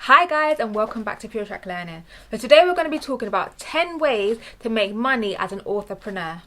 Hi guys, and welcome back to Pura Track Learning. So today we're going to be talking about 10 ways to make money as an authorpreneur.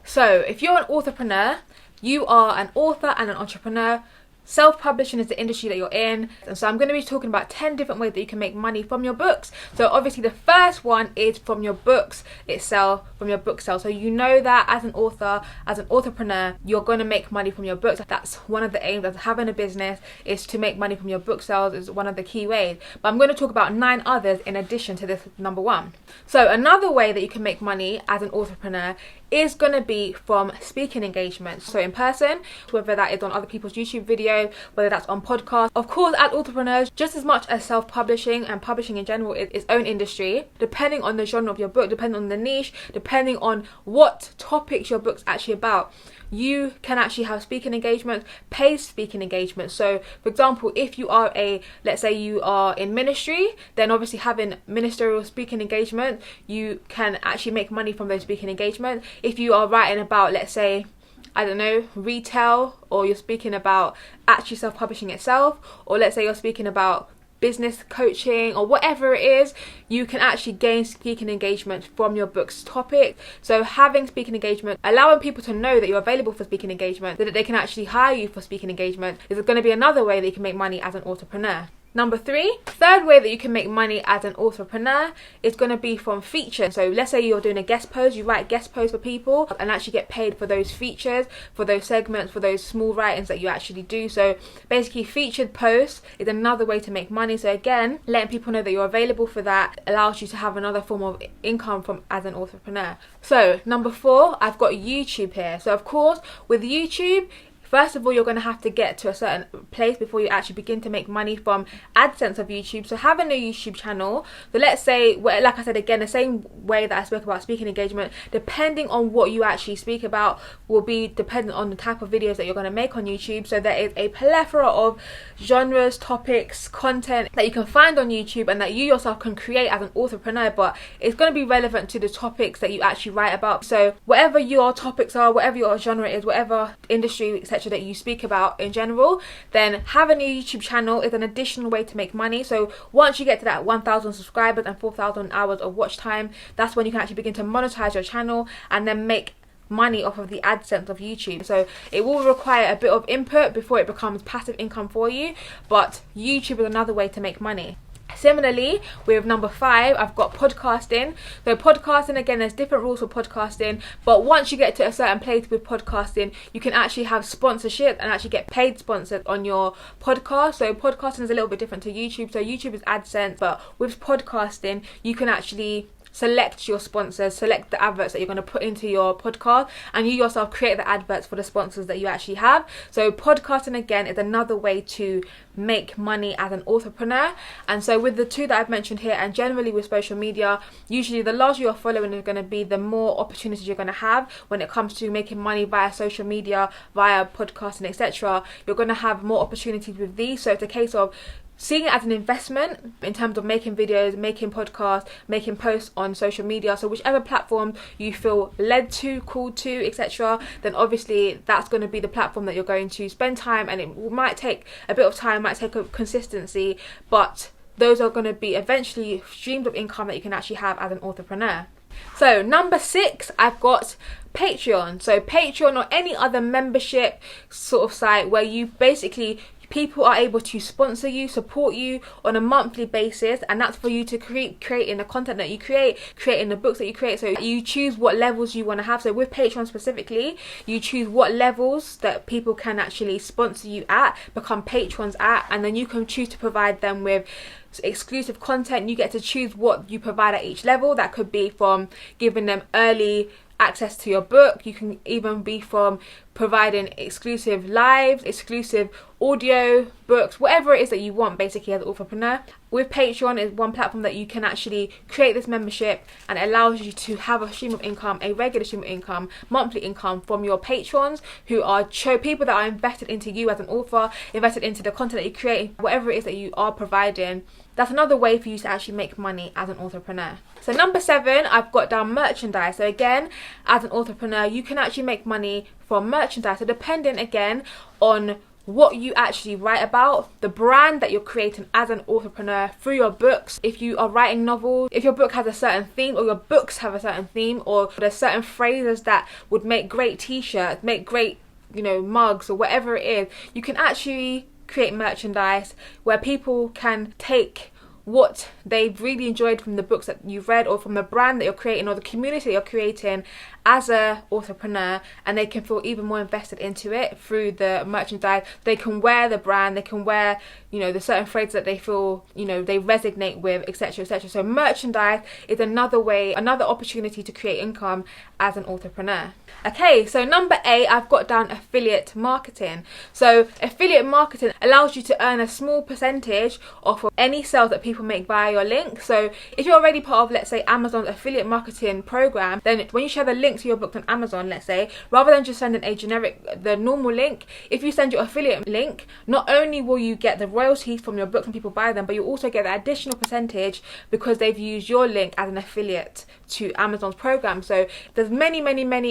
So if you're an authorpreneur, you are an author and an entrepreneur. Self-publishing is the industry that you're in, and so I'm going to be talking about 10 different ways that you can make money from your books. So obviously the first one is from your books itself, from your book sales. So you know that as an author, as an authorpreneur, you're going to make money from your books. That's one of the aims of having a business, is to make money from your book sales, is one of the key ways. But I'm going to talk about 9 others in addition to this number one. So another way that you can make money as an authorpreneur is going to be from speaking engagements. So in person, whether that is on other people's YouTube videos, whether that's on podcasts. Of course, as entrepreneurs, just as much as self-publishing and publishing in general is its own industry, depending on the genre of your book, depending on the niche, depending on what topics your book's actually about, you can actually have speaking engagements, paid speaking engagements. So for example, if you are let's say you are in ministry, then obviously having ministerial speaking engagement, you can actually make money from those speaking engagements. If you are writing about, let's say, I don't know, retail, or you're speaking about actually self-publishing itself, or let's say you're speaking about business coaching or whatever it is, you can actually gain speaking engagement from your book's topic. So having speaking engagement, allowing people to know that you're available for speaking engagement, so that they can actually hire you for speaking engagement, is going to be another way that you can make money as an entrepreneur. Number 3, third way that you can make money as an authorpreneur is going to be from features. So let's say you're doing a guest post, you write guest posts for people and actually get paid for those features, for those segments, for those small writings that you actually do. So basically featured posts is another way to make money. So again, letting people know that you're available for that allows you to have another form of income from as an authorpreneur. So number 4, I've got YouTube here. So of course, with YouTube, first of all, you're going to have to get to a certain place before you actually begin to make money from AdSense of YouTube. So having a YouTube channel, so let's say, like I said again, the same way that I spoke about speaking engagement, depending on what you actually speak about will be dependent on the type of videos that you're going to make on YouTube. So there is a plethora of genres, topics, content that you can find on YouTube and that you yourself can create as an authorpreneur, but it's going to be relevant to the topics that you actually write about. So whatever your topics are, whatever your genre is, whatever industry, etc., that you speak about in general, then having a YouTube channel is an additional way to make money. So once you get to that 1,000 subscribers and 4,000 hours of watch time, that's when you can actually begin to monetize your channel and then make money off of the AdSense of YouTube. So it will require a bit of input before it becomes passive income for you, but YouTube is another way to make money. Similarly, with number 5, I've got podcasting. So podcasting, again, there's different rules for podcasting, but once you get to a certain place with podcasting, you can actually have sponsorship and actually get paid sponsors on your podcast. So podcasting is a little bit different to YouTube. So YouTube is AdSense, but with podcasting, you can actually select your sponsors, select the adverts that you're going to put into your podcast, and you yourself create the adverts for the sponsors that you actually have. So podcasting, again, is another way to make money as an authorpreneur. And so with the 2 that I've mentioned here, and generally with social media, usually the larger your following is going to be, the more opportunities you're going to have when it comes to making money via social media, via podcasting, etc. You're going to have more opportunities with these. So it's a case of seeing it as an investment in terms of making videos, making podcasts, making posts on social media. So whichever platform you feel led to, called to, etc., then obviously that's going to be the platform that you're going to spend time, and it might take a bit of time, might take a consistency, but those are going to be eventually streams of income that you can actually have as an authorpreneur. So number 6, I've got Patreon. So Patreon, or any other membership sort of site where you basically, people are able to sponsor you, support you on a monthly basis, and that's for you to creating the content that you creating the books that you create. So you choose what levels you want to have. So with Patreon specifically, you choose what levels that people can actually sponsor you at, become patrons at, and then you can choose to provide them with exclusive content. You get to choose what you provide at each level. That could be from giving them early access to your book. You can even be from providing exclusive lives, exclusive audio books, whatever it is that you want basically as an authorpreneur. With Patreon, is one platform that you can actually create this membership, and it allows you to have a stream of income, a regular stream of income, monthly income from your patrons, who are people that are invested into you as an author, invested into the content that you create, whatever it is that you are providing. that's another way for you to actually make money as an entrepreneur. So number 7, I've got down merchandise. So again, as an entrepreneur, you can actually make money from merchandise. So depending again on what you actually write about, the brand that you're creating as an entrepreneur through your books. If you are writing novels, if your book has a certain theme, or your books have a certain theme, or there's certain phrases that would make great t-shirts, make great, mugs, or whatever it is, you can actually create merchandise where people can take what they've really enjoyed from the books that you've read, or from the brand that you're creating, or the community you're creating as a entrepreneur, and they can feel even more invested into it through the merchandise. They can wear the brand, they can wear the certain phrases that they feel they resonate with, etc, etc. So merchandise is another way, another opportunity to create income as an entrepreneur. Okay, so number 8, I've got down affiliate marketing. So affiliate marketing allows you to earn a small percentage off of any sales that people make via your link. So if you're already part of, let's say, Amazon's affiliate marketing program, then when you share the link to your book on Amazon, let's say, rather than just sending the normal link, if you send your affiliate link, not only will you get the royalties from your books when people buy them, but you also get the additional percentage because they've used your link as an affiliate to Amazon's program. So there's many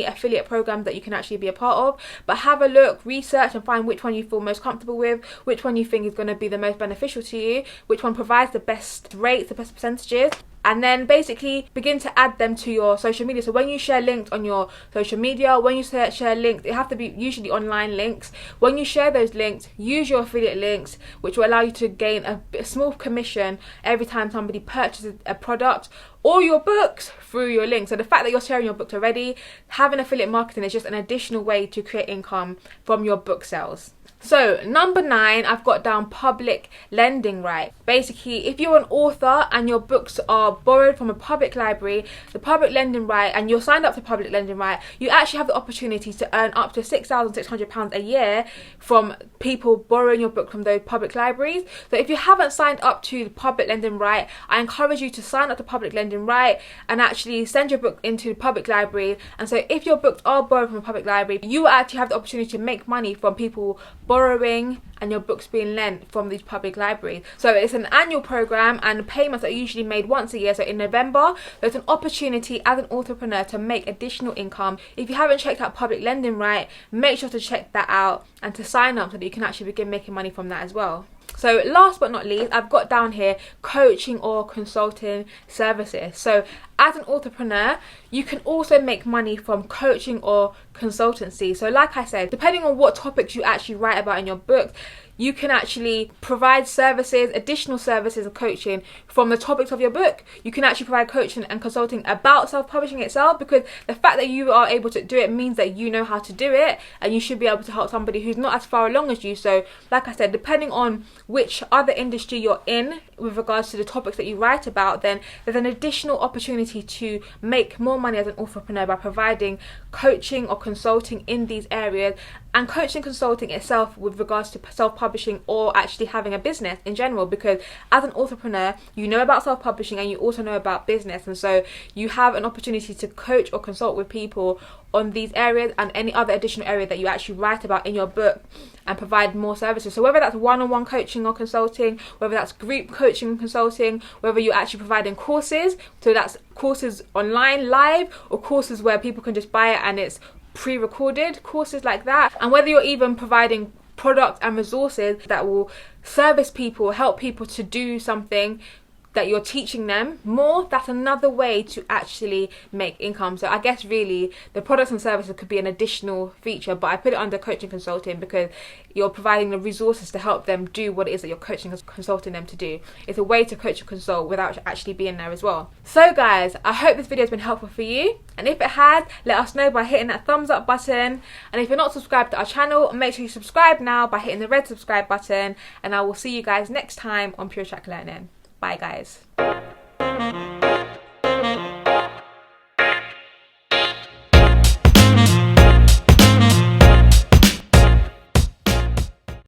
affiliate programs that you can actually be a part of, but have a look, research, and find which one you feel most comfortable with, which one you think is going to be the most beneficial to you, which one provides the best rates, the best percentages, and then basically begin to add them to your social media. So when you share links on your social media, when you share links, they have to be usually online links. When you share those links, use your affiliate links, which will allow you to gain a small commission every time somebody purchases a product or your books through your link. So the fact that you're sharing your books already, having affiliate marketing is just an additional way to create income from your book sales. So number 9, I've got down public lending right. Basically, if you're an author and your books are borrowed from a public library, the public lending right, and you're signed up to public lending right, you actually have the opportunity to earn up to £6,600 a year from people borrowing your book from those public libraries. So if you haven't signed up to the public lending right, I encourage you to sign up to public lending right and actually send your book into the public library. And so if your books are borrowed from a public library, you actually have the opportunity to make money from people borrowing and your books being lent from these public libraries. So it's an annual program, and payments are usually made once a year. So in November, there's an opportunity as an entrepreneur to make additional income. If you haven't checked out public lending right, make sure to check that out and to sign up so that you can actually begin making money from that as well. So last but not least, I've got down here coaching or consulting services. So as an entrepreneur, you can also make money from coaching or consultancy. So like I said, depending on what topics you actually write about in your book, you can actually provide services, additional services and coaching from the topics of your book. You can actually provide coaching and consulting about self-publishing itself, because the fact that you are able to do it means that you know how to do it, and you should be able to help somebody who's not as far along as you. So like I said, depending on which other industry you're in with regards to the topics that you write about, then there's an additional opportunity to make more money as an entrepreneur by providing coaching or consulting in these areas. And coaching consulting itself with regards to self-publishing or actually having a business in general, because as an entrepreneur, you know about self-publishing and you also know about business, and so you have an opportunity to coach or consult with people on these areas and any other additional area that you actually write about in your book, and provide more services. So whether that's one-on-one coaching or consulting, whether that's group coaching and consulting, whether you're actually providing courses, so that's courses online live, or courses where people can just buy it and it's pre-recorded, courses like that, and whether you're even providing products and resources that will service people, help people to do something that you're teaching them more, that's another way to actually make income. So I guess really the products and services could be an additional feature, but I put it under coaching consulting because you're providing the resources to help them do what it is that you're coaching and consulting them to do. It's a way to coach and consult without actually being there as well. So guys, I hope this video has been helpful for you, and if it has, let us know by hitting that thumbs up button, and if you're not subscribed to our channel, make sure you subscribe now by hitting the red subscribe button, and I will see you guys next time on Pura Track Learning. Bye guys.